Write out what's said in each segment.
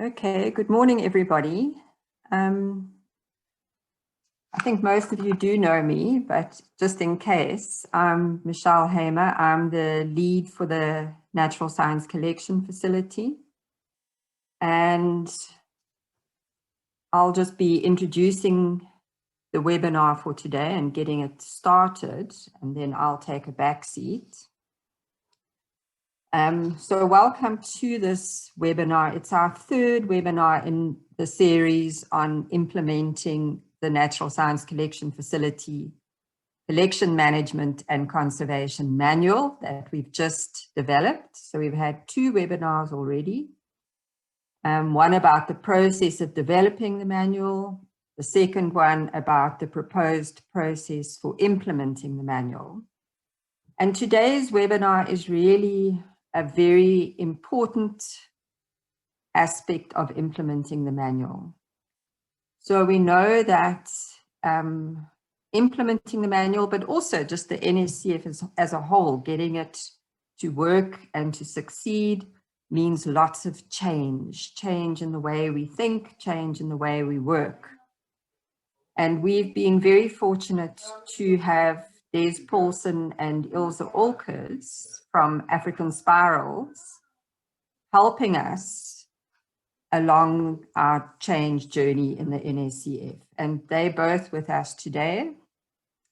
Okay, good morning, everybody. I think most of you do know me, but just in case, I'm Michelle Hamer. I'm the lead for the Natural Science Collection Facility. And I'll just be introducing the webinar for today and getting it started, and then I'll take a back seat. So welcome to this webinar. It's our third webinar in the series on implementing the Natural Science Collection Facility Collection Management and Conservation Manual that we've just developed. So we've had 2 webinars already. One about the process of developing the manual, the second one about the proposed process for implementing the manual. And today's webinar is really a very important aspect of implementing the manual. So we know that implementing the manual, but also just the NSCF as a whole, getting it to work and to succeed means lots of change in the way we think, change in the way we work. And we've been very fortunate to have Des Paulsen and Ilze Olckers from African Spirals helping us along our change journey in the NSCF. And they're both with us today,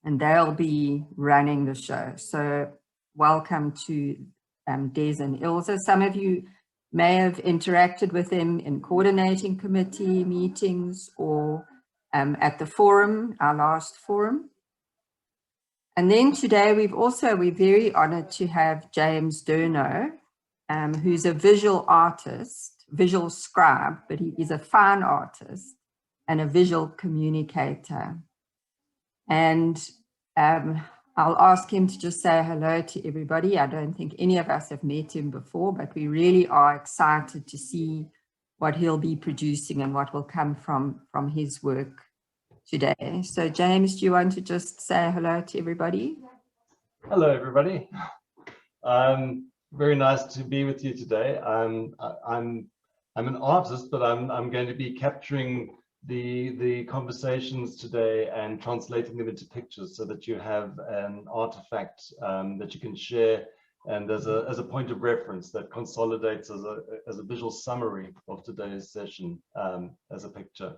and they'll be running the show. So welcome to Des and Ilze. Some of you may have interacted with them in coordinating committee meetings or at the forum, our last forum. And then today we're very honored to have James Durno, who's a visual artist, visual scribe, but he is a fine artist and a visual communicator. And I'll ask him to just say hello to everybody. I don't think any of us have met him before, but we really are excited to see what he'll be producing and what will come from his work today. So James, do you want to just say hello to everybody? Hello, everybody. Very nice to be with you today. I'm an artist, but I'm going to be capturing the conversations today and translating them into pictures so that you have an artifact that you can share and as a point of reference that consolidates as a visual summary of today's session as a picture.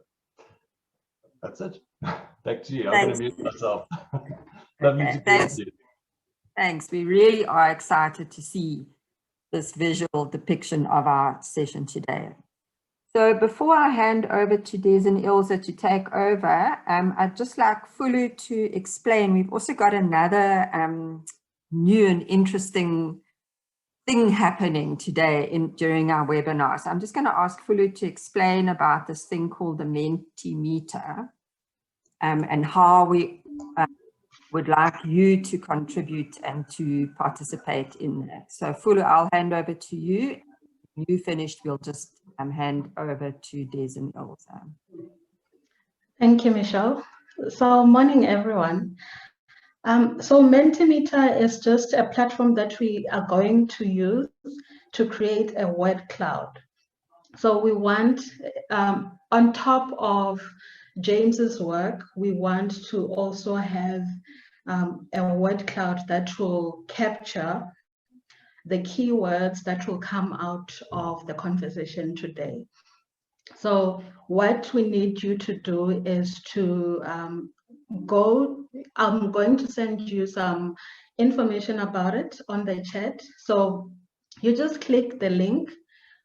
That's it. Back to you. I'm going to mute myself. Lovely to be with you. Thanks. We really are excited to see this visual depiction of our session today. So before I hand over to Des and Ilze to take over, I'd just like Fulu to explain. We've also got another new and interesting thing happening today during our webinar. So I'm just going to ask Fulu to explain about this thing called the Mentimeter and how we would like you to contribute and to participate in that. So Fulu, I'll hand over to you. When you finished, we'll just hand over to Des and Ilze. Thank you, Michelle. So morning, everyone. So Mentimeter is just a platform that we are going to use to create a word cloud. So we want, on top of James's work, we want to also have a word cloud that will capture the keywords that will come out of the conversation today. So what we need you to do is to I'm going to send you some information about it on the chat. So you just click the link.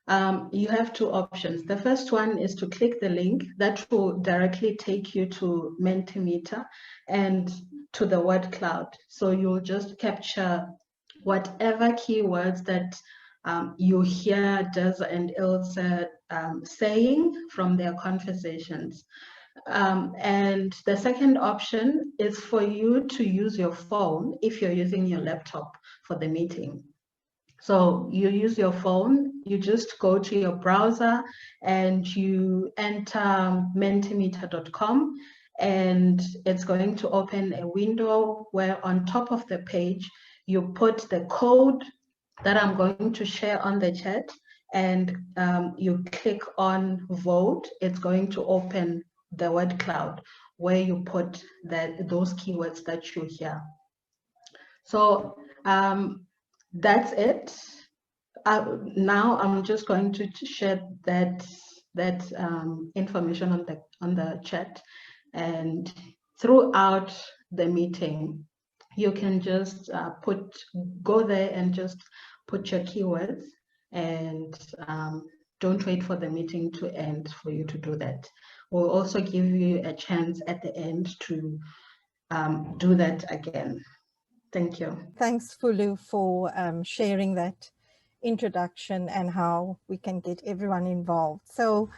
You have 2 options. The first one is to click the link that will directly take you to Mentimeter and to the word cloud. So you'll just capture whatever keywords that you hear Des and Ilze saying from their conversations. And the second option is for you to use your phone if you're using your laptop for the meeting. So you use your phone, you just go to your browser and you enter mentimeter.com, and it's going to open a window where on top of the page, you put the code that I'm going to share on the chat. and you click on vote, it's going to open the word cloud where you put those keywords that you hear. So that's it. Now I'm just going to share that information on the chat, and throughout the meeting, you can just go there and just put your keywords, and don't wait for the meeting to end for you to do that. We'll also give you a chance at the end to do that again. Thank you. Thanks, Fulu, for sharing that introduction and how we can get everyone involved. So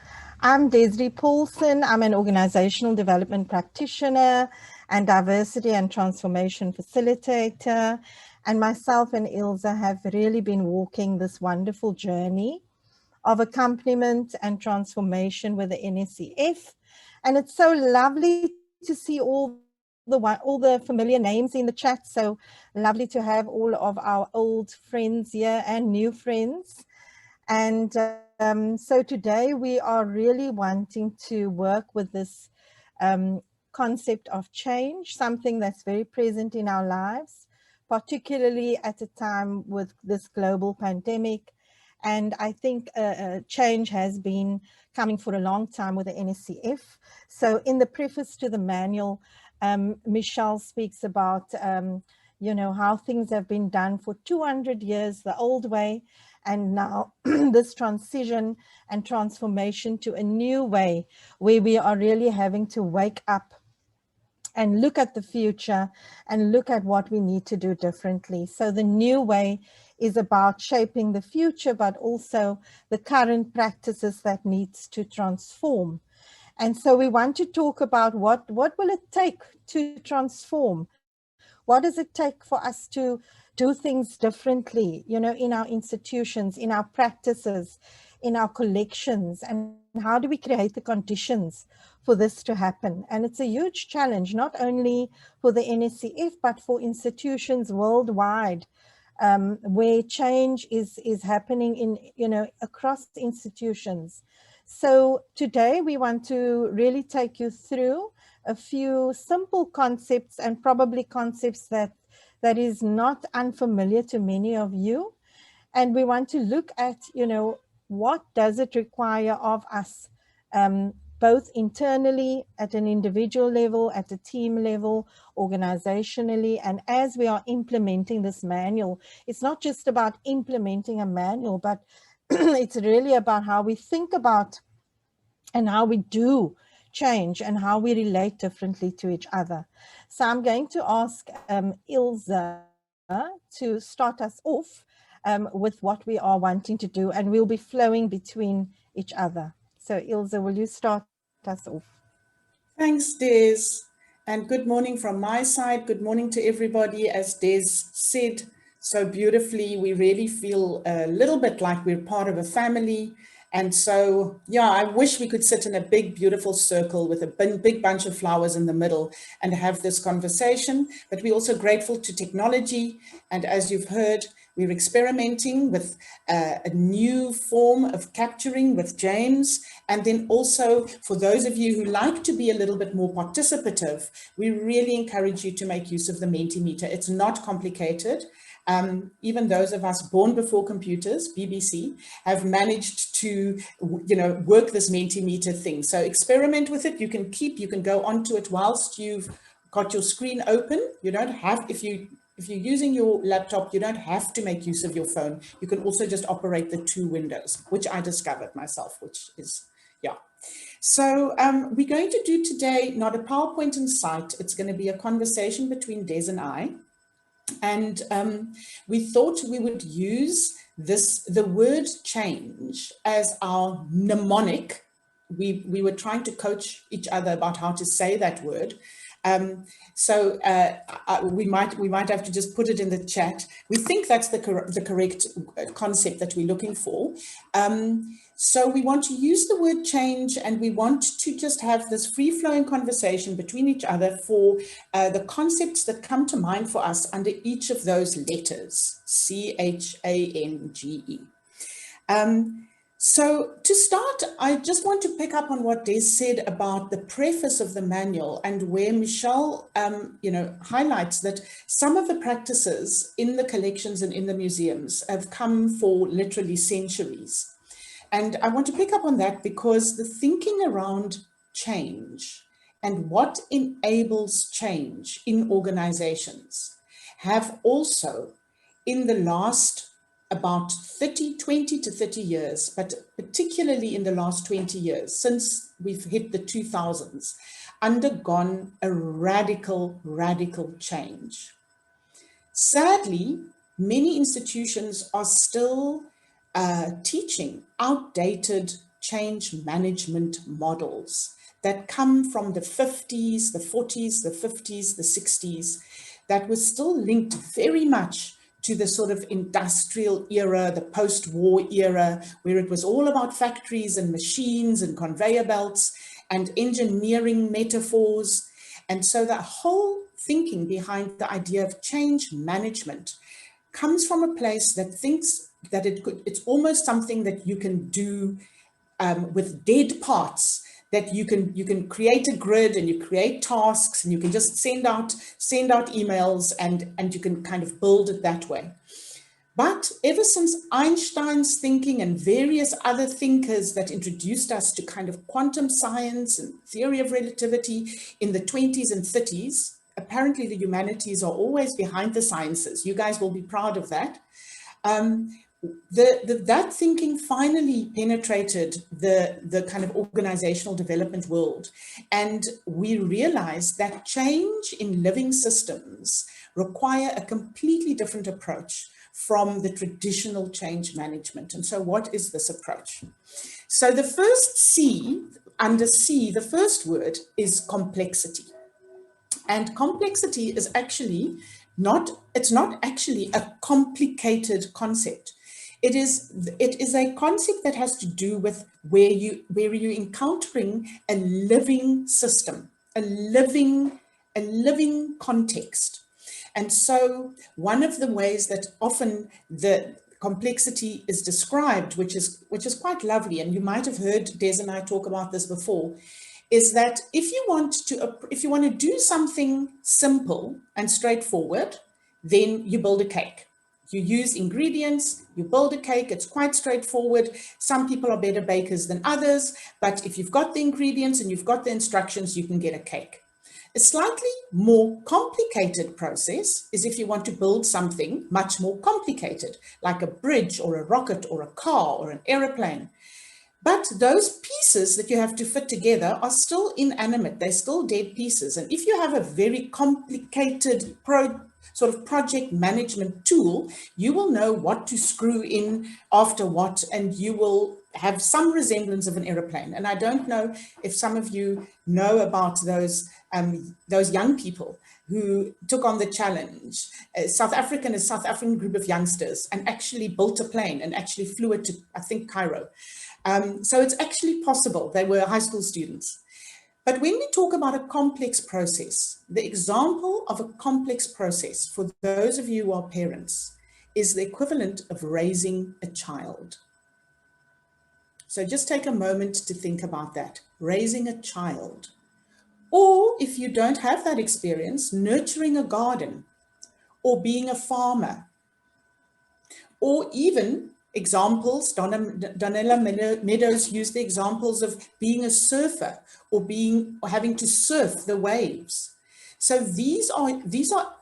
I'm Desiree Paulsen. I'm an organizational development practitioner and diversity and transformation facilitator. And myself and Ilze have really been walking this wonderful journey of accompaniment and transformation with the NSCF. And it's so lovely to see all the familiar names in the chat. So lovely to have all of our old friends here and new friends. And so today we are really wanting to work with this concept of change, something that's very present in our lives, particularly at a time with this global pandemic. And I think change has been coming for a long time with the NSCF. So in the preface to the manual, Michelle speaks about, you know, how things have been done for 200 years, the old way, and now this transition and transformation to a new way where we are really having to wake up and look at the future and look at what we need to do differently. So the new way is about shaping the future, but also the current practices that needs to transform. And so we want to talk about what will it take to transform? What does it take for us to do things differently, you know, in our institutions, in our practices, in our collections, and how do we create the conditions for this to happen? And it's a huge challenge, not only for the NSCF, but for institutions worldwide, where change is happening in, you know, across institutions. So today we want to really take you through a few simple concepts, and probably concepts that is not unfamiliar to many of you. And we want to look at, you know, what does it require of us, both internally at an individual level, at a team level, organizationally. And as we are implementing this manual, it's not just about implementing a manual, but it's really about how we think about and how we do change and how we relate differently to each other. So I'm going to ask Ilze to start us off with what we are wanting to do, and we'll be flowing between each other. So Ilze, will you start us off? Thanks, Des, and good morning from my side. Good morning to everybody. As Des said so beautifully, we really feel a little bit like we're part of a family. And so, yeah, I wish we could sit in a big, beautiful circle with a big bunch of flowers in the middle and have this conversation. But we're also grateful to technology. And as you've heard, we're experimenting with a new form of capturing with James. And then also, for those of you who like to be a little bit more participative, we really encourage you to make use of the Mentimeter. It's not complicated. Even those of us born before computers, BBC, have managed to, you know, work this Mentimeter thing. So experiment with it. You can go onto it whilst you've got your screen open. You don't have, if you're using your laptop, you don't have to make use of your phone. You can also just operate the two windows, which I discovered myself, which is, yeah. So we're going to do today not a PowerPoint in sight. It's going to be a conversation between Des and I. And we thought we would use the word change as our mnemonic. We were trying to coach each other about how to say that word. So we might have to just put it in the chat. We think that's the correct concept that we're looking for. So we want to use the word change, and we want to just have this free-flowing conversation between each other for the concepts that come to mind for us under each of those letters, C-H-A-N-G-E. So to start, I just want to pick up on what Des said about the preface of the manual, and where Michelle, highlights that some of the practices in the collections and in the museums have come for literally centuries. And I want to pick up on that because the thinking around change and what enables change in organizations have also, in the last about 20 to 30 years, but particularly in the last 20 years, since we've hit the 2000s, undergone a radical change. Sadly, many institutions are still teaching outdated change management models that come from the 50s, the 40s, the 50s, the 60s, that was still linked very much to the sort of industrial era, the post-war era, where it was all about factories and machines and conveyor belts and engineering metaphors. And so the whole thinking behind the idea of change management comes from a place that thinks that it's almost something that you can do with dead parts, that you can create a grid and you create tasks and you can just send out emails and you can kind of build it that way. But ever since Einstein's thinking and various other thinkers that introduced us to kind of quantum science and theory of relativity in the 20s and 30s, apparently the humanities are always behind the sciences. You guys will be proud of that. That thinking finally penetrated the kind of organizational development world. And we realized that change in living systems require a completely different approach from the traditional change management. And so what is this approach? So the first C, under C, the first word is complexity. And complexity is actually it's not actually a complicated concept. It is a concept that has to do with where you're encountering a living system, a living context. And so one of the ways that often the complexity is described, which is quite lovely, and you might have heard Des and I talk about this before, is that if you want to do something simple and straightforward, then you build a cake. You use ingredients, you build a cake, it's quite straightforward. Some people are better bakers than others, but if you've got the ingredients and you've got the instructions, you can get a cake. A slightly more complicated process is if you want to build something much more complicated, like a bridge or a rocket or a car or an aeroplane. But those pieces that you have to fit together are still inanimate, they're still dead pieces. And if you have a very complicated sort of project management tool, you will know what to screw in after what, and you will have some resemblance of an aeroplane. And I don't know if some of you know about those young people who took on the challenge. A South African group of youngsters, and actually built a plane and actually flew it to, I think, Cairo. So it's actually possible. They were high school students. But when we talk about a complex process, the example of a complex process for those of you who are parents is the equivalent of raising a child. So just take a moment to think about that, raising a child. Or if you don't have that experience, nurturing a garden, or being a farmer, or even examples, Donella Meadows used the examples of being a surfer or having to surf the waves. So these are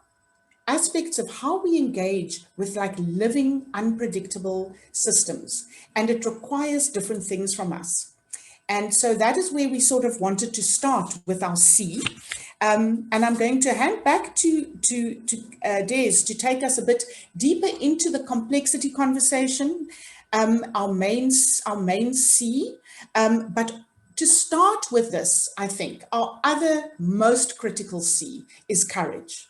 aspects of how we engage with like living, unpredictable systems, and it requires different things from us. And so that is where we sort of wanted to start with our C. And I'm going to hand back to Des to take us a bit deeper into the complexity conversation, our main C. But to start with this, I think our other most critical C is courage.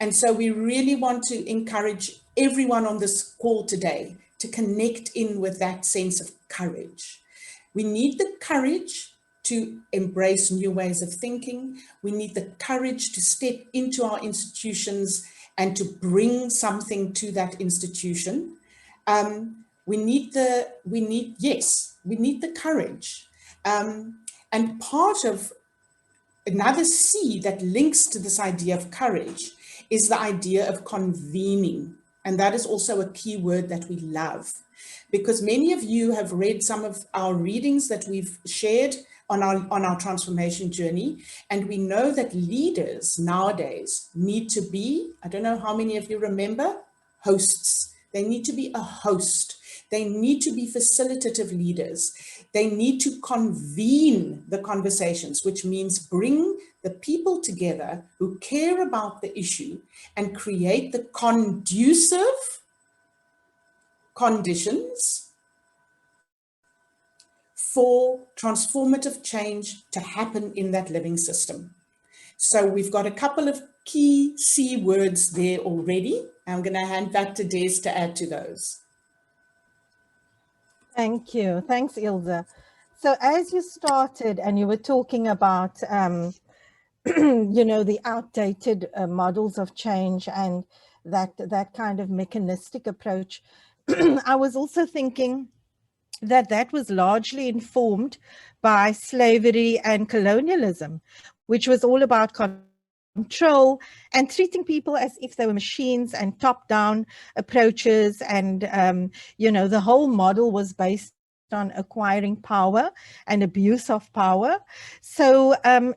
And so we really want to encourage everyone on this call today to connect in with that sense of courage. We need the courage to embrace new ways of thinking. We need the courage to step into our institutions and to bring something to that institution. We need the courage. And part of another C that links to this idea of courage is the idea of convening. And that is also a key word that we love, because many of you have read some of our readings that we've shared on our transformation journey. And we know that leaders nowadays need to be, I don't know how many of you remember, hosts. They need to be a host. They need to be facilitative leaders. They need to convene the conversations, which means bring the people together who care about the issue and create the conducive conditions for transformative change to happen in that living system. So we've got a couple of key C words there already. I'm going to hand back to Des to add to those. Thank you. Thanks, Ilze. So as you started and you were talking about, you know, the outdated models of change and that kind of mechanistic approach, I was also thinking that was largely informed by slavery and colonialism, which was all about control and treating people as if they were machines and top-down approaches. And, you know, the whole model was based on acquiring power and abuse of power. So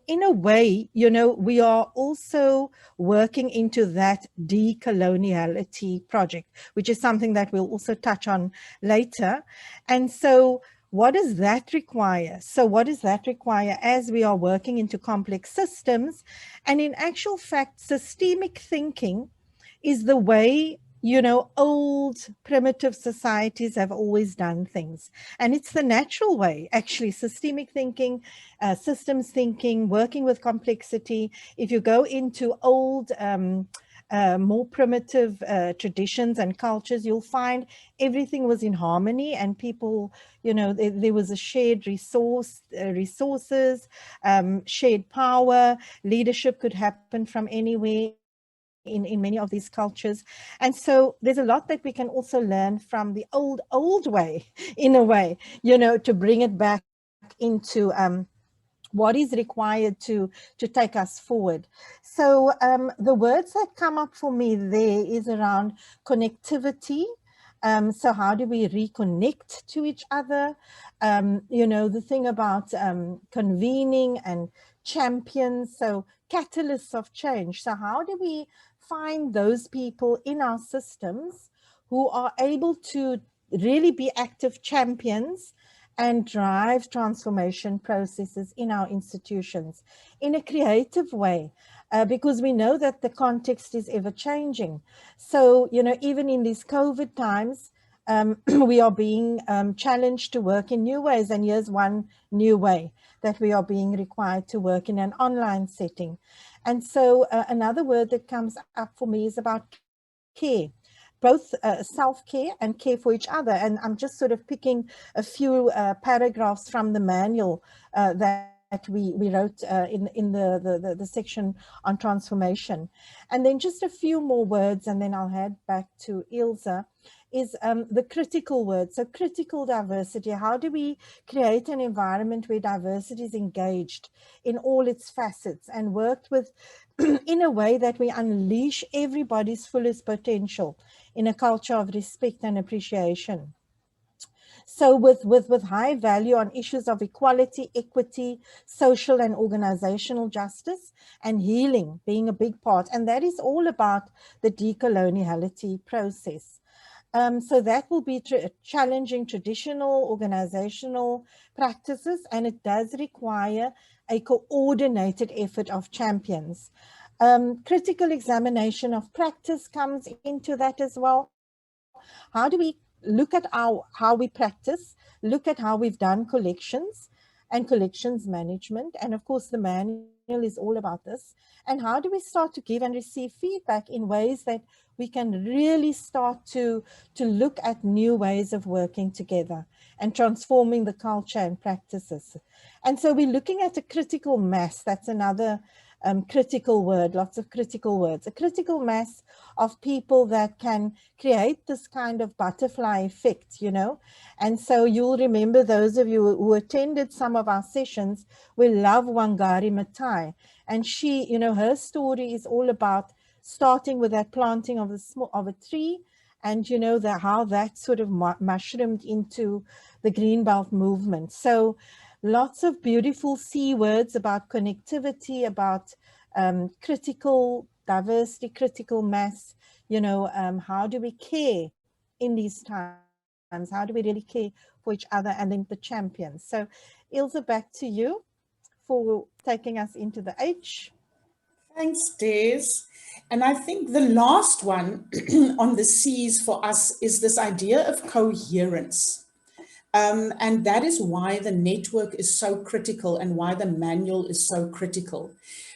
in a way, you know, we are also working into that decoloniality project, which is something that we'll also touch on later. And so what does that require? So what does that require as we are working into complex systems? And in actual fact, systemic thinking is the way, you know, old primitive societies have always done things. And it's the natural way, actually, systemic thinking, systems thinking, working with complexity. If you go into old, more primitive traditions and cultures, you'll find everything was in harmony and people, you know, there was a shared resources, shared power, leadership could happen from anywhere in many of these cultures. And so there's a lot that we can also learn from the old way, in a way, you know, to bring it back into what is required to take us forward. So the words that come up for me there is around connectivity. So how do we reconnect to each other? You know, the thing about convening and champions, so catalysts of change. So how do we find those people in our systems who are able to really be active champions and drive transformation processes in our institutions in a creative way, because we know that the context is ever changing. So, you know, even in these COVID times, we are being challenged to work in new ways. And here's one new way that we are being required to work in an online setting. And so another word that comes up for me is about care, both self-care and care for each other. And I'm just sort of picking a few paragraphs from the manual that we wrote in the section on transformation. And then just a few more words, and then I'll hand back to Ilze, is the critical word. So critical diversity, how do we create an environment where diversity is engaged in all its facets and worked with in a way that we unleash everybody's fullest potential in a culture of respect and appreciation. So with high value on issues of equality, equity, social and organizational justice, and healing being a big part. And that is all about the decoloniality process. So that will be challenging traditional organizational practices, and it does require a coordinated effort of champions. Critical examination of practice comes into that as well. How do we look at how we practice, look at how we've done collections and collections management, and of course the manual is all about this, and how do we start to give and receive feedback in ways that we can really start to look at new ways of working together and transforming the culture and practices. And so we're looking at a critical mass. That's another critical word, lots of critical words, a critical mass of people that can create this kind of butterfly effect, you know. And so you'll remember, those of you who attended some of our sessions, we love Wangari Maathai. And she, you know, her story is all about starting with that planting of a tree, and, you know, how that sort of mushroomed into the Greenbelt movement. So lots of beautiful C words about connectivity, about critical diversity, critical mass, you know, how do we care in these times? How do we really care for each other? And then the champions. So Ilze, back to you for taking us into the H. Thanks, Des. And I think the last one on the C's for us is this idea of coherence. And that is why the network is so critical and why the manual is so critical.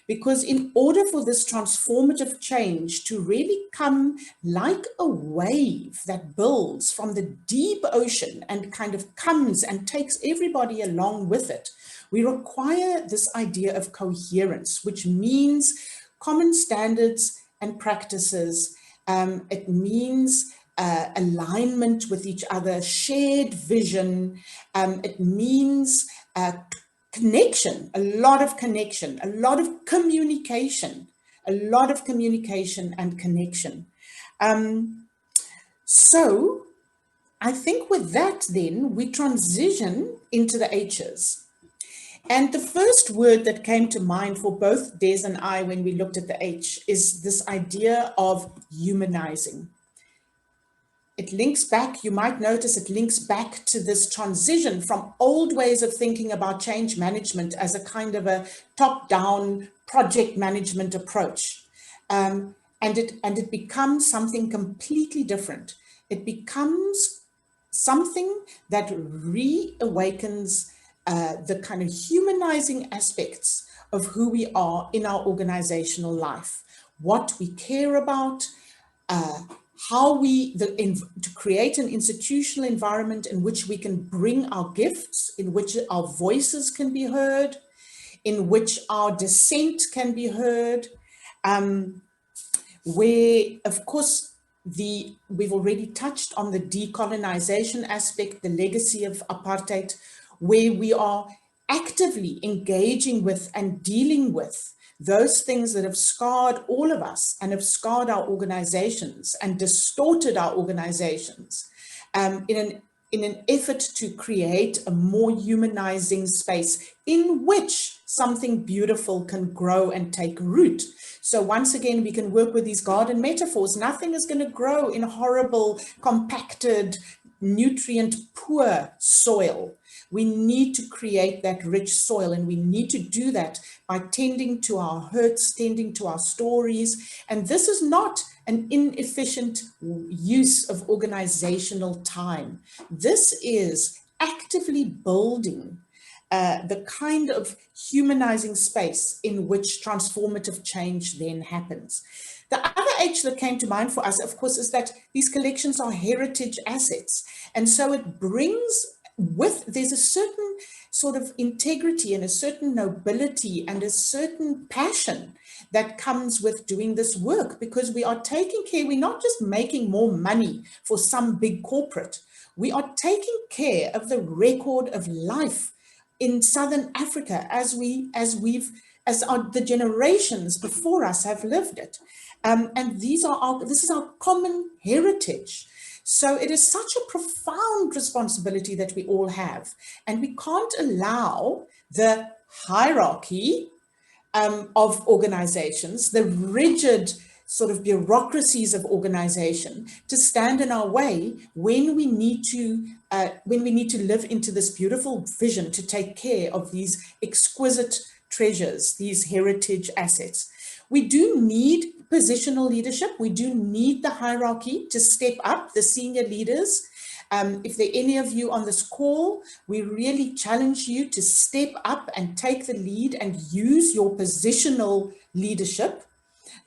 Because in order for this transformative change to really come like a wave that builds from the deep ocean and kind of comes and takes everybody along with it, we require this idea of coherence, which means common standards and practices. It means alignment with each other, shared vision. It means connection, a lot of connection, a lot of communication, and connection. So I think with that, then we transition into the H's. And the first word that came to mind for both Des and I when we looked at the H is this idea of humanizing. It links back, you might notice it links back to this transition from old ways of thinking about change management as a kind of a top-down project management approach. And it becomes something completely different. It becomes something that reawakens the kind of humanizing aspects of who we are in our organizational life, what we care about, how to create an institutional environment in which we can bring our gifts, in which our voices can be heard, in which our dissent can be heard, where, of course, we've already touched on the decolonization aspect, the legacy of apartheid, where we are actively engaging with and dealing with those things that have scarred all of us and have scarred our organizations and distorted our organizations in an effort to create a more humanizing space in which something beautiful can grow and take root. So once again, we can work with these garden metaphors. Nothing is going to grow in horrible, compacted, nutrient poor soil. We need to create that rich soil, and we need to do that by tending to our hurts, tending to our stories. And this is not an inefficient use of organizational time. This is actively building the kind of humanizing space in which transformative change then happens. The other H that came to mind for us, of course, is that these collections are heritage assets. And so it brings there's a certain sort of integrity and a certain nobility and a certain passion that comes with doing this work, because we are taking care, we're not just making more money for some big corporate, we are taking care of the record of life in Southern Africa as the generations before us have lived it. And this is our common heritage. So it is such a profound responsibility that we all have. And we can't allow the hierarchy of organizations, the rigid sort of bureaucracies of organization to stand in our way when we need to live into this beautiful vision to take care of these exquisite treasures, these heritage assets. We do need positional leadership. We do need the hierarchy to step up, the senior leaders. If there are any of you on this call, we really challenge you to step up and take the lead and use your positional leadership.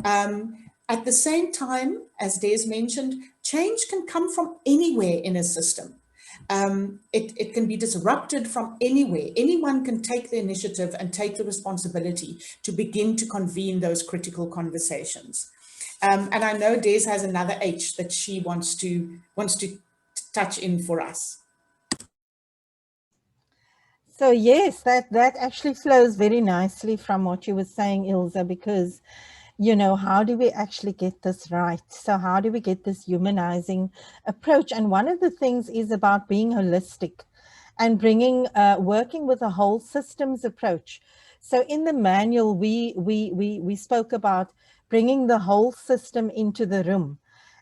At the same time, as Des mentioned, change can come from anywhere in a system. it can be disrupted from anywhere. Anyone can take the initiative and take the responsibility to begin to convene those critical conversations. And I know Des has another H that she wants to touch in for us. So yes, that actually flows very nicely from what you were saying, Ilze, because, you know, how do we actually get this right? So how do we get this humanizing approach? And one of the things is about being holistic and bringing, working with a whole systems approach. So in the manual, we spoke about bringing the whole system into the room.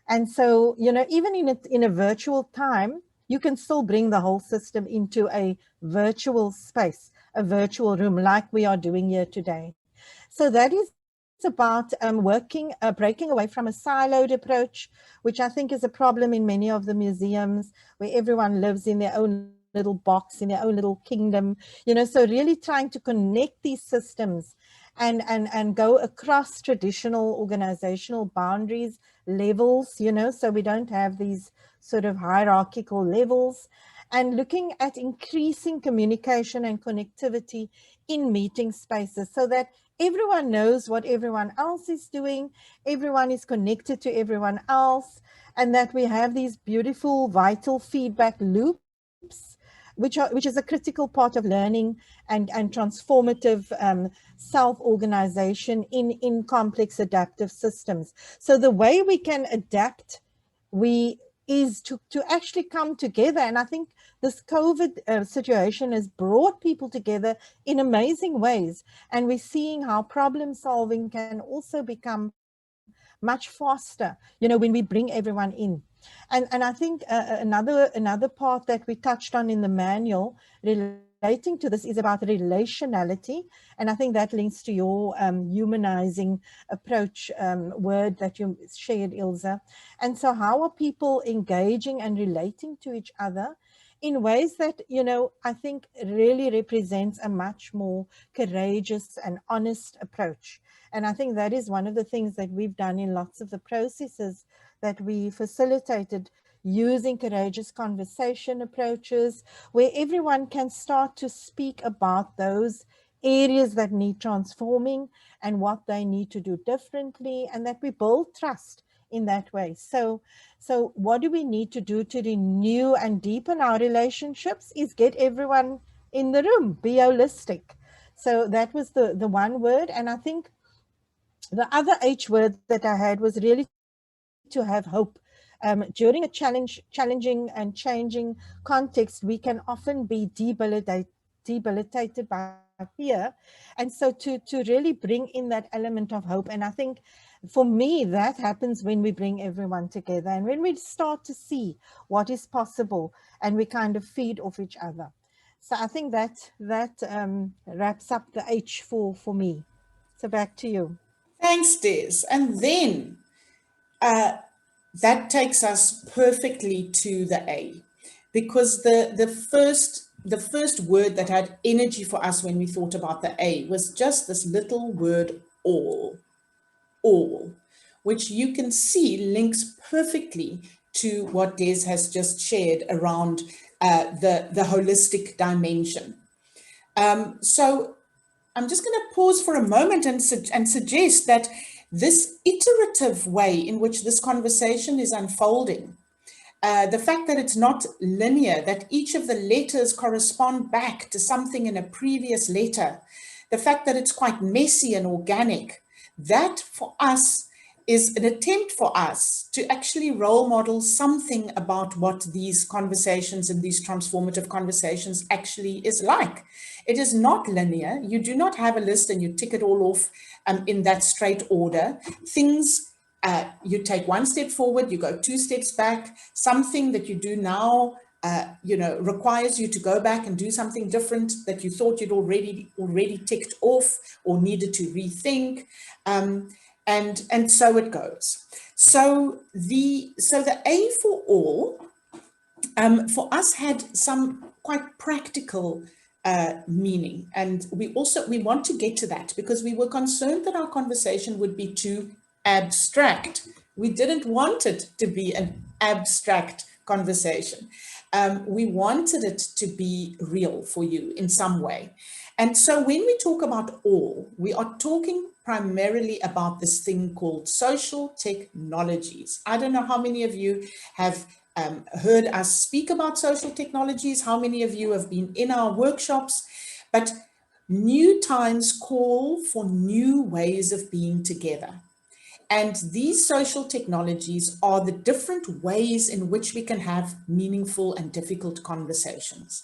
And so, you know, even in a virtual time, you can still bring the whole system into a virtual space, a virtual room like we are doing here today. So that is about breaking away from a siloed approach, which I think is a problem in many of the museums where everyone lives in their own little box, in their own little kingdom, you know, so really trying to connect these systems and go across traditional organizational boundaries, levels, you know, so we don't have these sort of hierarchical levels, and looking at increasing communication and connectivity in meeting spaces so that everyone knows what everyone else is doing, everyone is connected to everyone else, and that we have these beautiful, vital feedback loops, which is a critical part of learning and transformative self-organization in complex adaptive systems. So the way we can adapt is to actually come together. And I think this COVID situation has brought people together in amazing ways. And we're seeing how problem solving can also become much faster, you know, when we bring everyone in. And I think another part that we touched on in the manual relating to this is about relationality. And I think that links to your humanizing approach word that you shared, Ilze. And so how are people engaging and relating to each other in ways that, you know, I think really represents a much more courageous and honest approach. And I think that is one of the things that we've done in lots of the processes that we facilitated, using courageous conversation approaches where everyone can start to speak about those areas that need transforming and what they need to do differently, and that we build trust in that way. So what do we need to do to renew and deepen our relationships is get everyone in the room, be holistic. So that was the one word. And I think the other H word that I had was really to have hope. During a challenging and changing context, we can often be debilitated by fear. And so to really bring in that element of hope. And I think for me, that happens when we bring everyone together and when we start to see what is possible and we kind of feed off each other. So I think that wraps up the H for me. So back to you. Thanks, Des. And then that takes us perfectly to the A, because the first word that had energy for us when we thought about the A was just this little word all, which you can see links perfectly to what Des has just shared around the holistic dimension. So I'm just going to pause for a moment and suggest that this iterative way in which this conversation is unfolding, the fact that it's not linear, that each of the letters correspond back to something in a previous letter, the fact that it's quite messy and organic, that for us is an attempt for us to actually role model something about what these conversations and these transformative conversations actually is like. It is not linear. You do not have a list and you tick it all off in that straight order. Things, you take one step forward, you go 2 steps back. Something that you do now, requires you to go back and do something different that you thought you'd already ticked off or needed to rethink. And so it goes. So the A for all, for us had some quite practical meaning. And we want to get to that because we were concerned that our conversation would be too abstract. We didn't want it to be an abstract conversation. We wanted it to be real for you in some way. And so when we talk about all, we are talking primarily about this thing called social technologies. I don't know how many of you have heard us speak about social technologies, how many of you have been in our workshops, but new times call for new ways of being together. And these social technologies are the different ways in which we can have meaningful and difficult conversations.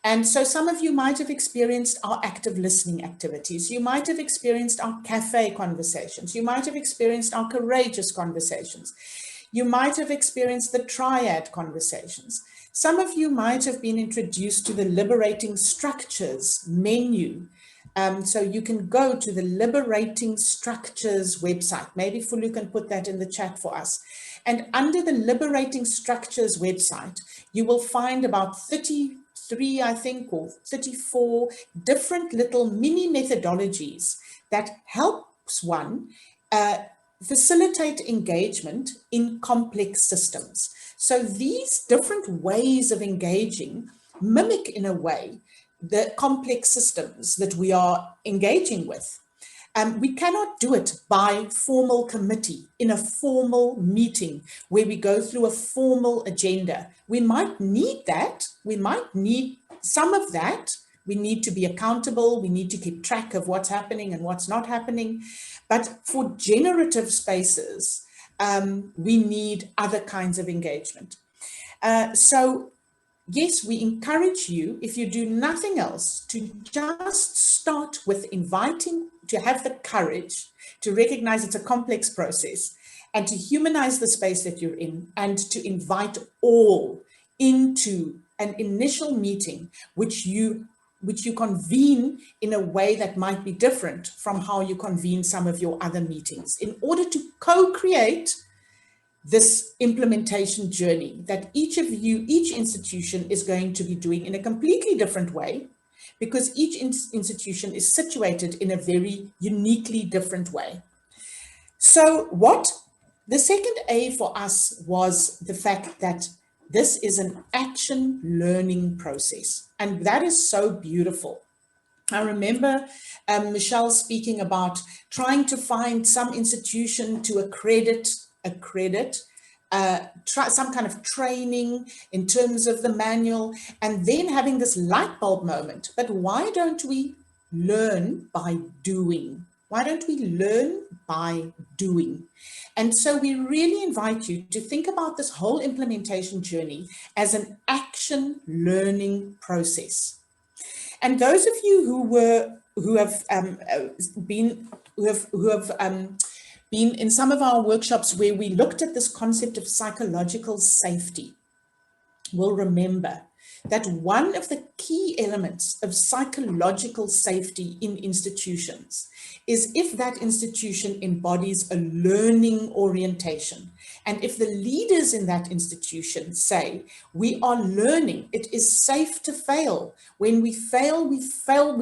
And so some of you might have experienced our active listening activities. You might have experienced our cafe conversations. You might have experienced our courageous conversations. You might have experienced the triad conversations. Some of you might have been introduced to the Liberating Structures menu. So you can go to the Liberating Structures website. Maybe Fulu can put that in the chat for us. And under the Liberating Structures website, you will find about 33, I think, or 34 different little mini methodologies that helps one facilitate engagement in complex systems. So these different ways of engaging mimic in a way the complex systems that we are engaging with. We cannot do it by formal committee in a formal meeting where we go through a formal agenda. We might need that. We might need some of that. We need to be accountable. We need to keep track of what's happening and what's not happening. But for generative spaces, we need other kinds of engagement. So yes, we encourage you, if you do nothing else, to just start with inviting, to have the courage to recognize it's a complex process and to humanize the space that you're in and to invite all into an initial meeting, which you convene in a way that might be different from how you convene some of your other meetings in order to co-create this implementation journey that each institution is going to be doing in a completely different way, because each institution is situated in a very uniquely different way. So the second A for us was the fact that this is an action learning process, and that is so beautiful. I remember Michelle speaking about trying to find some institution to accredit some kind of training in terms of the manual, and then having this light bulb moment. But why don't we learn by doing? Why don't we learn by doing? And so we really invite you to think about this whole implementation journey as an action learning process. And those of you who have been in some of our workshops where we looked at this concept of psychological safety will remember that one of the key elements of psychological safety in institutions is if that institution embodies a learning orientation. And if the leaders in that institution say, we are learning, it is safe to fail. When we fail, we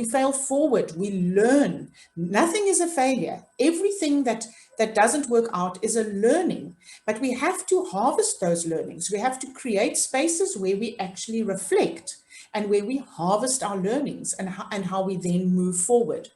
fail forward, we learn. Nothing is a failure. Everything that doesn't work out is a learning, but we have to harvest those learnings. We have to create spaces where we actually reflect and where we harvest our learnings and how we then move forward.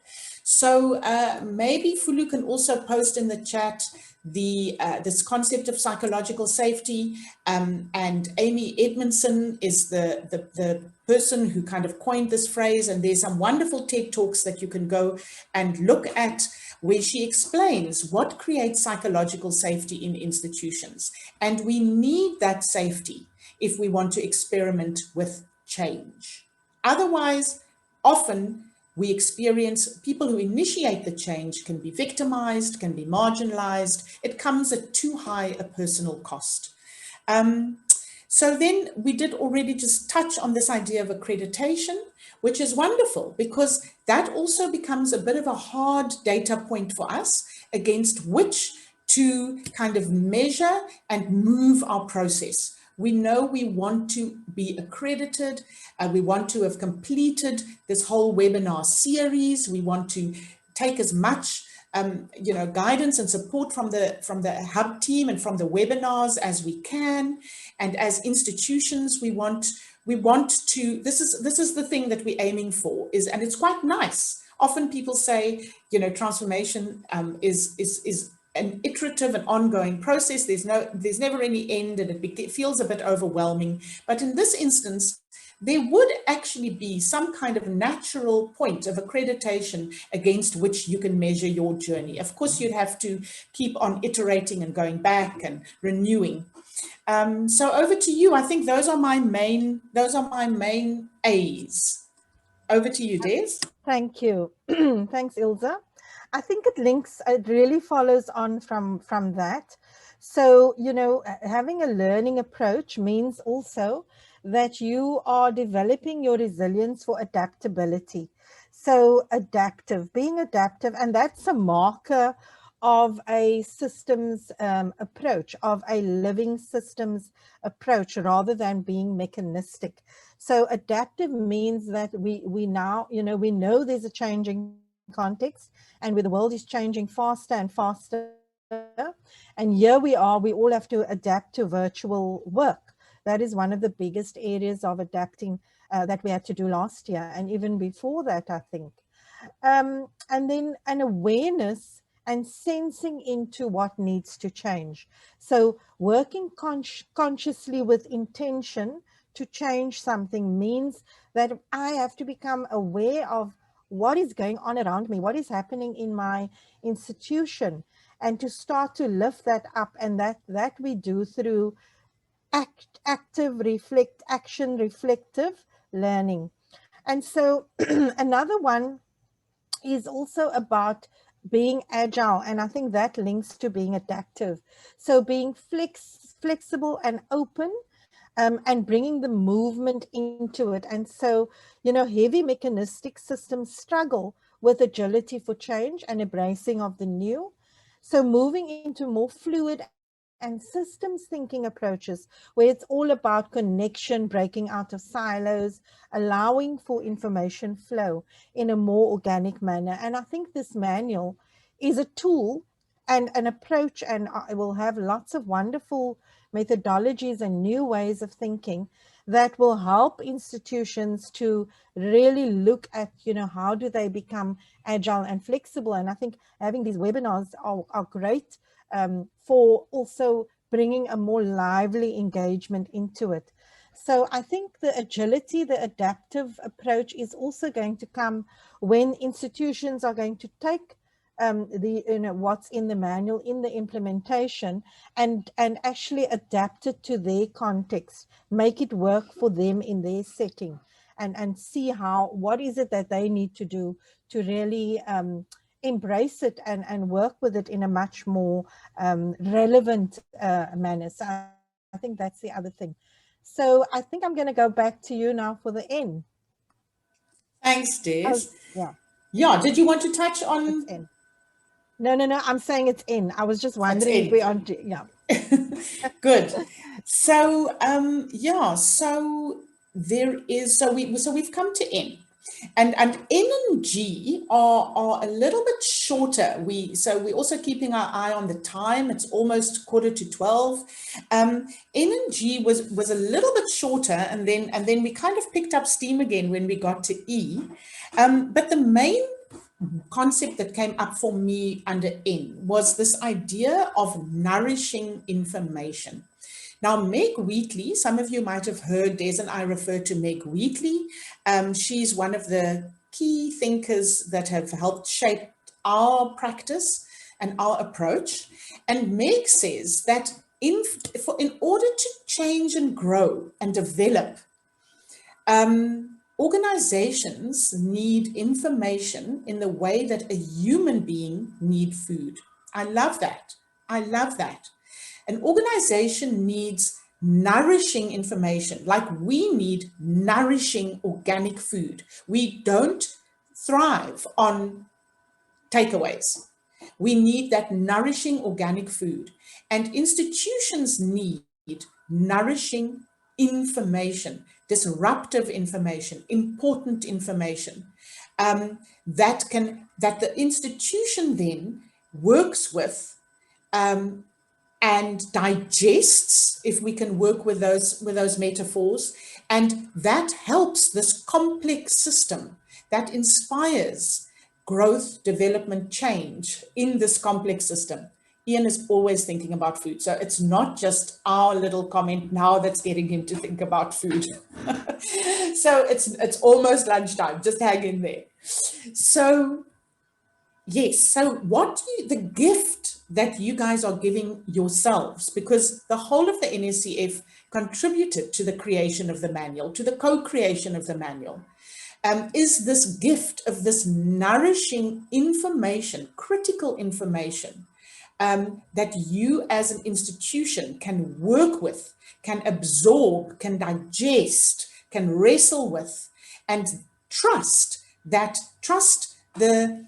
So maybe Fulu can also post in the chat this concept of psychological safety, and Amy Edmondson is the person who kind of coined this phrase, and there's some wonderful TED Talks that you can go and look at where she explains what creates psychological safety in institutions. And we need that safety if we want to experiment with change. Otherwise, often we experience people who initiate the change can be victimized, can be marginalized. It comes at too high a personal cost. So then we did already just touch on this idea of accreditation, which is wonderful because that also becomes a bit of a hard data point for us against which to kind of measure and move our process. We know we want to be accredited. We want to have completed this whole webinar series. We want to take as much you know, guidance and support from the hub team and from the webinars as we can. And as institutions, we want to, this is the thing that we're aiming for, and it's quite nice. Often people say, you know, transformation is an iterative and ongoing process. There's never any end, and it feels a bit overwhelming. But in this instance, there would actually be some kind of natural point of accreditation against which you can measure your journey. Of course, you'd have to keep on iterating and going back and renewing. So over to you. I think those are my main A's. Over to you, Des. Thank you. Thanks, Ilze. I think it really follows on from that. So, you know, having a learning approach means also that you are developing your resilience for adaptability. So being adaptive, and that's a marker of a systems approach, of a living systems approach, rather than being mechanistic. So adaptive means that we now, you know, we know there's a changing context, and where the world is changing faster and faster. And here we are, we all have to adapt to virtual work. That is one of the biggest areas of adapting that we had to do last year, and even before that, I think. And then an awareness and sensing into what needs to change. So working consciously with intention to change something means that I have to become aware of what is going on around me, what is happening in my institution, and to start to lift that up. And that we do through action reflective learning. And so another one is also about being agile, and I think that links to being adaptive. So being flexible and open, and bringing the movement into it. And so, you know, heavy mechanistic systems struggle with agility for change and embracing of the new. So moving into more fluid and systems thinking approaches, where it's all about connection, breaking out of silos, allowing for information flow in a more organic manner. And I think this manual is a tool and an approach, and I will have lots of wonderful methodologies and new ways of thinking that will help institutions to really look at, you know, how do they become agile and flexible. And I think having these webinars are great for also bringing a more lively engagement into it. So I think the agility, the adaptive approach is also going to come when institutions are going to take what's in the manual, in the implementation, and actually adapt it to their context, make it work for them in their setting, and see what is it that they need to do to really embrace it and work with it in a much more relevant manner. So I think that's the other thing. So I think I'm going to go back to you now for the N. Thanks, Des. Yeah. Yeah, did you want to touch on? No, I'm saying it's in. I was just wondering if we're on to, yeah. Good. So yeah, so there is, so we've come to N. And N and G are a little bit shorter. So we're also keeping our eye on the time. It's almost 11:45. N and G was a little bit shorter, and then we kind of picked up steam again when we got to E. But the main concept that came up for me under N was this idea of nourishing information. Now, Meg Wheatley, some of you might have heard Des and I refer to Meg Wheatley. She's one of the key thinkers that have helped shape our practice and our approach. And Meg says that in order to change and grow and develop, organizations need information in the way that a human being needs food. I love that. I love that. An organization needs nourishing information, like we need nourishing organic food. We don't thrive on takeaways. We need that nourishing organic food. And institutions need nourishing information, disruptive information, important information. that the institution then works with and digests, if we can work with those metaphors, and that helps this complex system that inspires growth, development, change in this complex system. Ian is always thinking about food, so it's not just our little comment now that's getting him to think about food. So it's almost lunchtime, just hang in there. So yes, so the gift that you guys are giving yourselves, because the whole of the NSCF contributed to the creation of the manual, to the co-creation of the manual, is this gift of this nourishing information, critical information, that you as an institution can work with, can absorb, can digest, can wrestle with, and trust the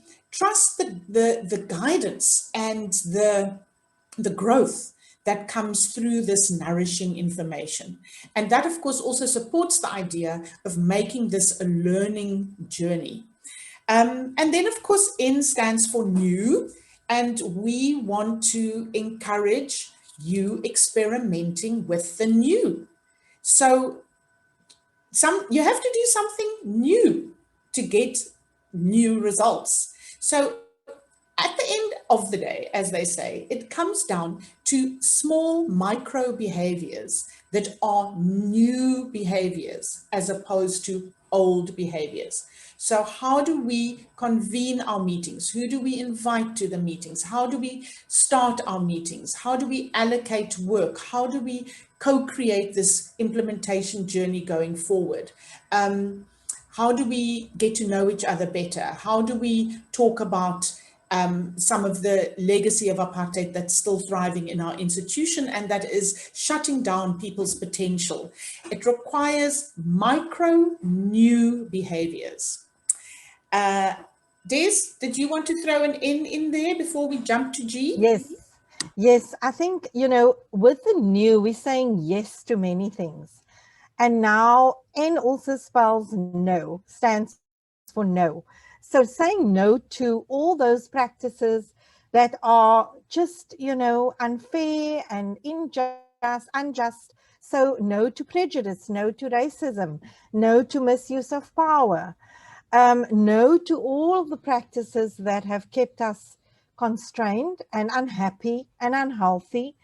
guidance and the growth that comes through this nourishing information. And that, of course, also supports the idea of making this a learning journey. And then, of course, N stands for new, and we want to encourage you experimenting with the new. So you have to do something new to get new results. So at the end of the day, as they say, it comes down to small micro behaviors that are new behaviors as opposed to old behaviors. So how do we convene our meetings? Who do we invite to the meetings? How do we start our meetings? How do we allocate work? How do we co-create this implementation journey going forward? How do we get to know each other better? How do we talk about some of the legacy of apartheid that's still thriving in our institution and that is shutting down people's potential? It requires micro new behaviors. Des, did you want to throw an N in there before we jump to G? Yes, I think, with the new, we're saying yes to many things. And now N also spells no, stands for no. So saying no to all those practices that are just, unfair and unjust. So no to prejudice, no to racism, no to misuse of power, no to all of the practices that have kept us constrained and unhappy and unhealthy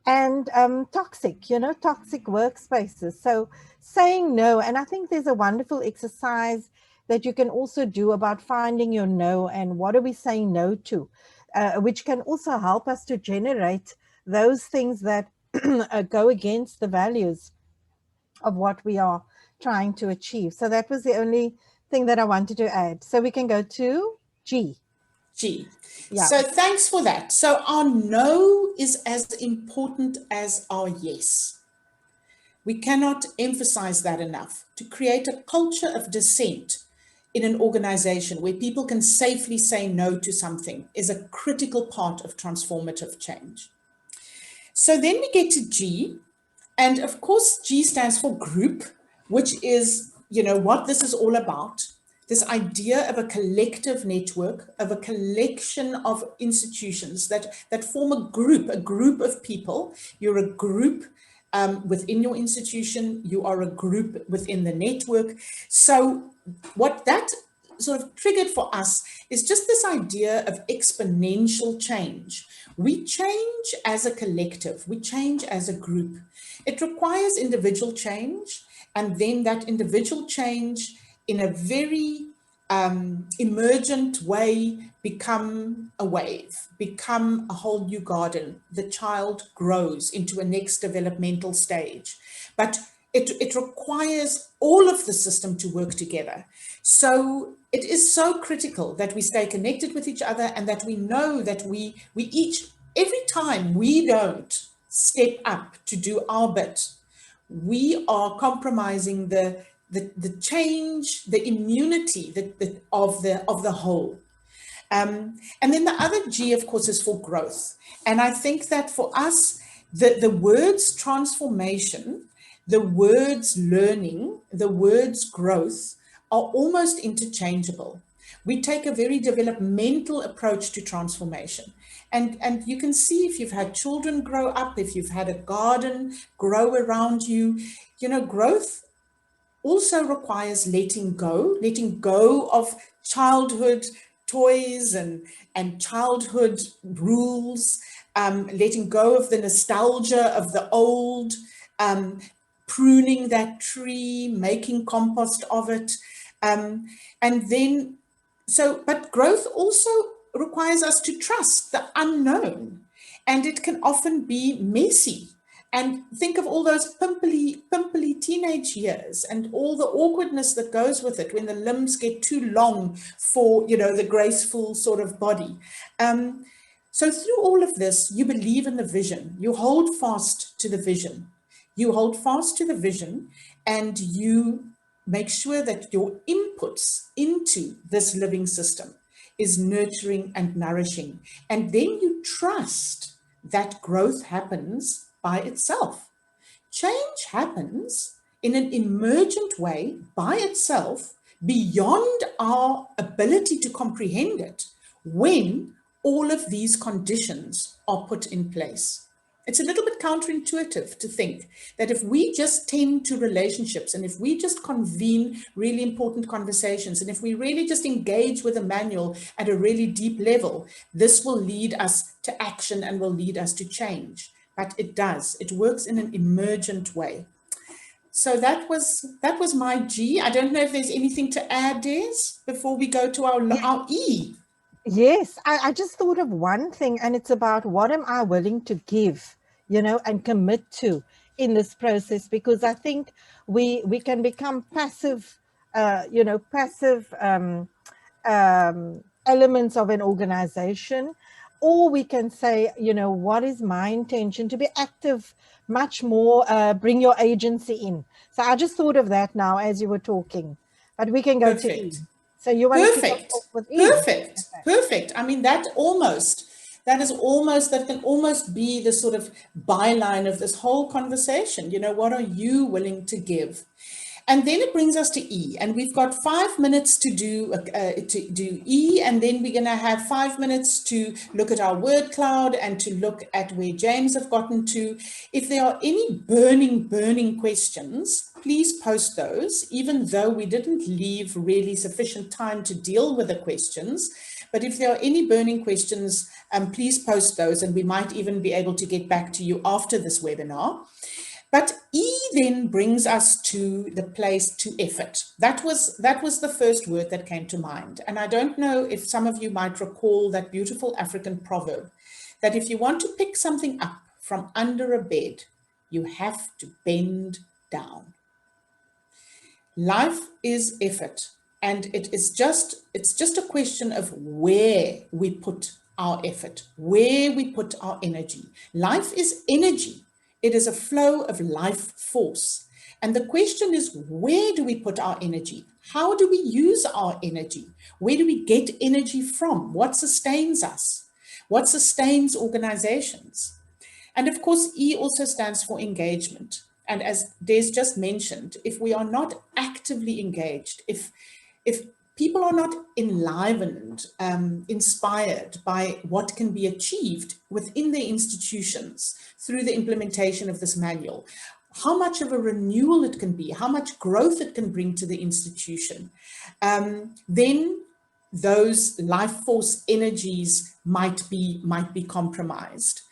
and toxic workspaces. So saying no, and I think there's a wonderful exercise that you can also do about finding your no and what are we saying no to, which can also help us to generate those things that go against the values of what we are trying to achieve. So that was the only thing that I wanted to add. So we can go to G. Yeah. So thanks for that. So our no is as important as our yes. We cannot emphasize that enough. To create a culture of dissent in an organization where people can safely say no to something is a critical part of transformative change. So then we get to G, and of course G stands for group, which is, what this is all about. This idea of a collective network, of a collection of institutions that form a group of people. You're a group within your institution, you are a group within the network. So what that sort of triggered for us is just this idea of exponential change. We change as a collective, we change as a group. It requires individual change, and then that individual change in a very emergent way become a wave, become a whole new garden. The child grows into a next developmental stage, but it requires all of the system to work together. So it is so critical that we stay connected with each other and that we know that we each, every time we don't step up to do our bit, we are compromising the change, the immunity of the whole. And then the other G, of course, is for growth. And I think that for us, the words transformation, the words learning, the words growth are almost interchangeable. We take a very developmental approach to transformation. And you can see if you've had children grow up, if you've had a garden grow around you, you know, growth also requires letting go of childhood toys and childhood rules, letting go of the nostalgia of the old, pruning that tree, making compost of it. And then, but growth also requires us to trust the unknown, and it can often be messy. And think of all those pimply teenage years and all the awkwardness that goes with it when the limbs get too long for, you know, the graceful sort of body. So through all of this, you believe in the vision. You hold fast to the vision. You hold fast to the vision, and you make sure that your inputs into this living system is nurturing and nourishing. And then you trust that growth happens by itself. Change happens in an emergent way by itself, beyond our ability to comprehend it, when all of these conditions are put in place. It's a little bit counterintuitive to think that if we just tend to relationships, and if we just convene really important conversations, and if we really just engage with a manual at a really deep level, this will lead us to action and will lead us to change. But it does. It works in an emergent way. So that was my G. I don't know if there's anything to add, Des, before we go to our E. Yes, I just thought of one thing, and it's about what am I willing to give, you know, and commit to in this process, because I think we can become passive, you know, passive elements of an organization, or we can say, you know, what is my intention to be active, much more, bring your agency in. So I just thought of that now as you were talking, but we can go to E. So you want to kick off with E? Perfect. I mean, that can almost be the sort of byline of this whole conversation. You know, what are you willing to give? And then it brings us to E, and we've got 5 minutes to do E, and then we're going to have 5 minutes to look at our word cloud and to look at where James have gotten to. If there are any burning questions, please post those, even though we didn't leave really sufficient time to deal with the questions. But if there are any burning questions, please post those, and we might even be able to get back to you after this webinar. But E then brings us to the place to effort. That was the first word that came to mind. And I don't know if some of you might recall that beautiful African proverb, that if you want to pick something up from under a bed, you have to bend down. Life is effort, and it's just a question of where we put our effort, where we put our energy. Life is energy. It is a flow of life force. And the question is, where do we put our energy? How do we use our energy? Where do we get energy from? What sustains us? What sustains organizations? And of course, E also stands for engagement. And as Des just mentioned, if we are not actively engaged, if people are not enlivened, inspired by what can be achieved within their institutions through the implementation of this manual, how much of a renewal it can be, how much growth it can bring to the institution, then those life force energies might be compromised.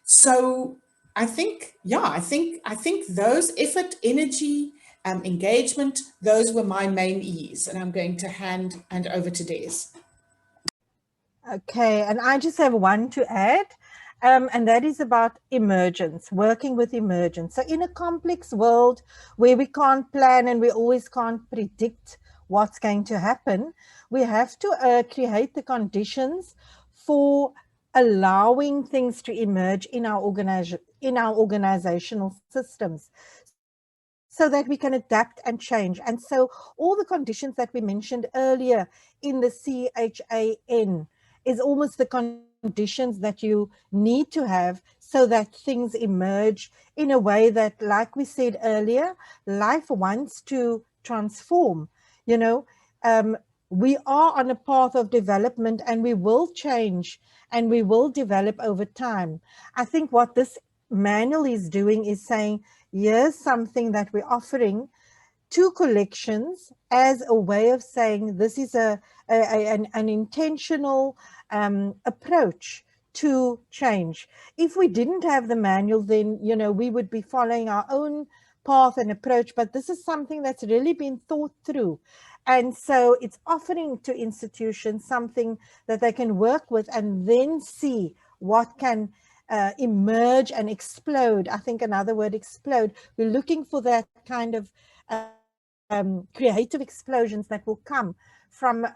So I think those effort, energy, engagement, those were my main E's, and I'm going to hand over to Des. Okay, and I just have one to add, and that is about emergence, working with emergence. So in a complex world where we can't plan and we always can't predict what's going to happen, we have to create the conditions for allowing things to emerge in our organizational systems, so that we can adapt and change. And so all the conditions that we mentioned earlier in the CHAN is almost the conditions that you need to have so that things emerge in a way that, like we said earlier, life wants to transform. You know, we are on a path of development, and we will change and we will develop over time. I think what this manual is doing is saying, here's something that we're offering to collections as a way of saying this is an intentional approach to change. If we didn't have the manual, then, you know, we would be following our own path and approach, but this is something that's really been thought through. And so it's offering to institutions something that they can work with and then see what can emerge and explode. I think another word, explode. We're looking for that kind of creative explosions that will come from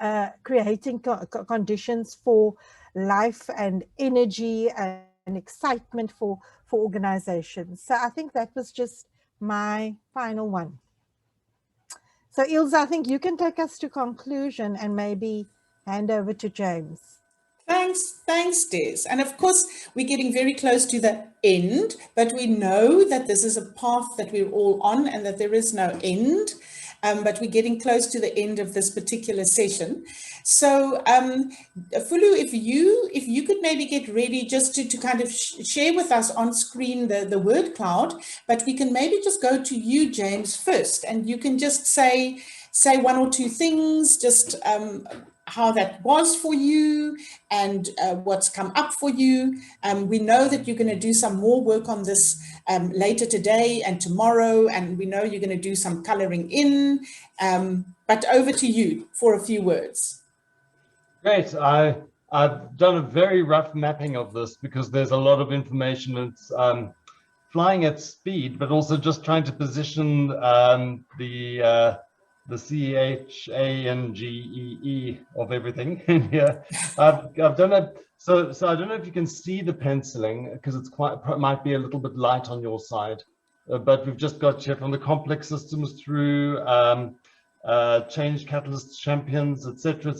creating conditions for life and energy and excitement for organizations. So I think that was just my final one. So Ilze, I think you can take us to conclusion and maybe hand over to James. Thanks, Des. And of course, we're getting very close to the end, but we know that this is a path that we're all on and that there is no end. But we're getting close to the end of this particular session. So Fulu, if you could maybe get ready just to kind of share with us on screen the word cloud, but we can maybe just go to you, James, first, and you can just say one or two things, just how that was for you and what's come up for you. We know that you're going to do some more work on this later today and tomorrow, and we know you're going to do some coloring in, but over to you for a few words. Great. I've done a very rough mapping of this because there's a lot of information. It's flying at speed, but also just trying to position the CHANGEE of everything in here. I've done it. So I don't know if you can see the penciling because it's might be a little bit light on your side, but we've just got here from the complex systems through change catalyst champions, etc.,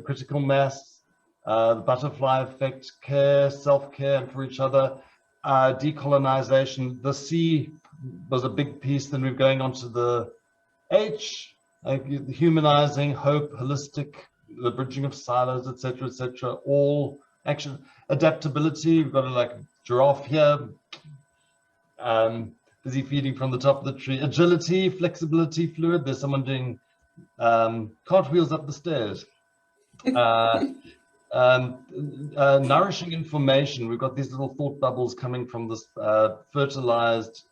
critical mass, the butterfly effect, care, self-care, and for each other, decolonization. The C was a big piece. Then we're going on to the H. Humanizing, hope, holistic, the bridging of silos, etc., all action, adaptability. We've got a like giraffe here, busy feeding from the top of the tree. Agility, flexibility, fluid. There's someone doing cartwheels up the stairs. Nourishing information. We've got these little thought bubbles coming from this fertilized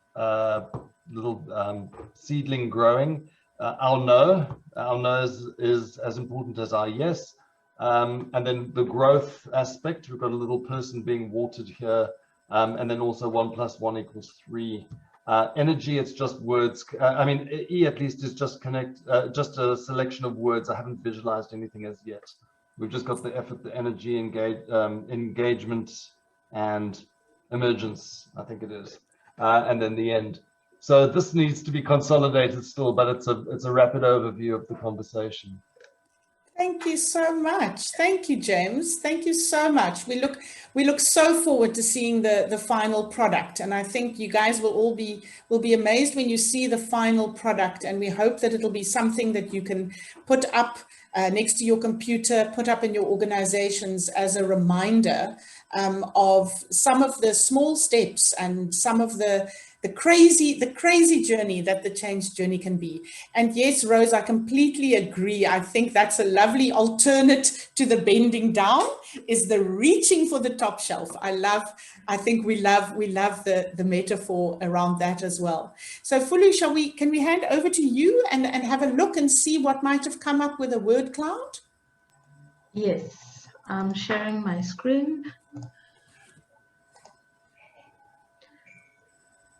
little seedling growing. Our no is as important as our yes. And then the growth aspect, we've got a little person being watered here. And then also 1 + 1 = 3. Energy, it's just words. I mean, E at least is just just a selection of words. I haven't visualized anything as yet. We've just got the effort, the energy, engagement, and emergence, I think it is. And then the end. So this needs to be consolidated still, but it's a rapid overview of the conversation. Thank you so much. Thank you, James. Thank you so much. We look so forward to seeing the final product, and I think you guys will be amazed when you see the final product. And we hope that it'll be something that you can put up next to your computer, put up in your organizations as a reminder of some of the small steps and some of the crazy journey that the change journey can be. And yes, Rose, I completely agree. I think that's a lovely alternate to the bending down, is the reaching for the top shelf. I think we love the metaphor around that as well. So Fulu, can we hand over to you and have a look and see what might have come up with a word cloud? Yes, I'm sharing my screen.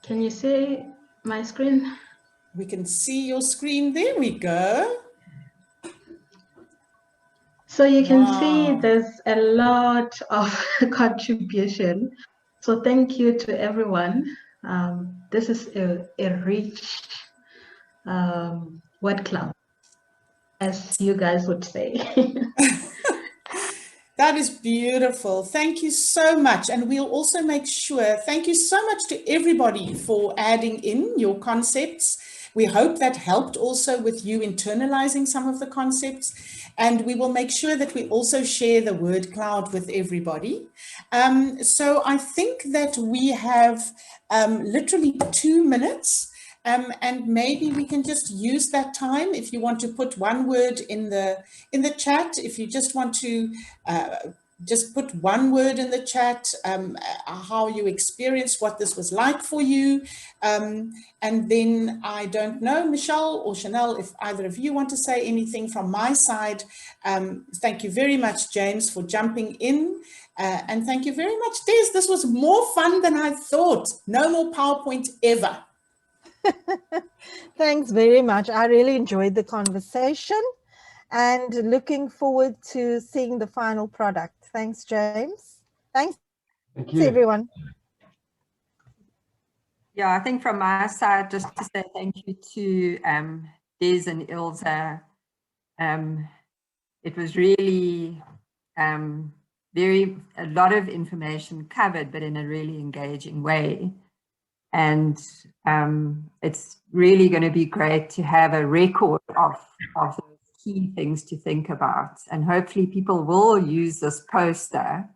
Can you see my screen? We can see your screen. There we go. So you can see there's a lot of contribution. So thank you to everyone. This is a rich word cloud, as you guys would say. That is beautiful. Thank you so much. And we'll also make sure, thank you so much to everybody for adding in your concepts. We hope that helped also with you internalizing some of the concepts, and we will make sure that we also share the word cloud with everybody. So I think that we have literally 2 minutes. And maybe we can just use that time if you want to put one word in the chat. If you just want to just put one word in the chat, how you experienced, what this was like for you. And then I don't know, Michelle or Chanel, if either of you want to say anything from my side. Thank you very much, James, for jumping in. And thank you very much, Des. This was more fun than I thought. No more PowerPoint ever. Thanks very much. I really enjoyed the conversation and looking forward to seeing the final product. Thanks, James. Thanks, everyone. Yeah, I think from my side, just to say thank you to Des and Ilze. It was really a lot of information covered, but in a really engaging way. And it's really going to be great to have a record of those key things to think about. And hopefully people will use this poster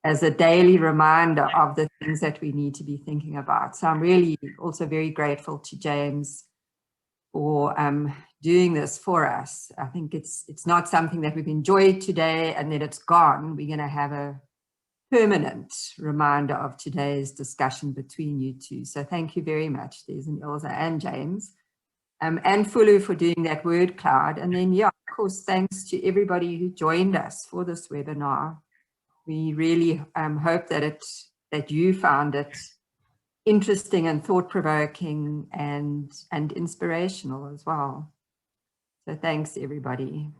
as a daily reminder of the things that we need to be thinking about. So I'm really also very grateful to James for doing this for us. I think it's not something that we've enjoyed today and then it's gone. We're going to have a permanent reminder of today's discussion between you two. So thank you very much, Des and Ilze and James, and Fulu for doing that word cloud. And then, yeah, of course, thanks to everybody who joined us for this webinar. We really hope that you found it interesting and thought-provoking and inspirational as well. So thanks, everybody.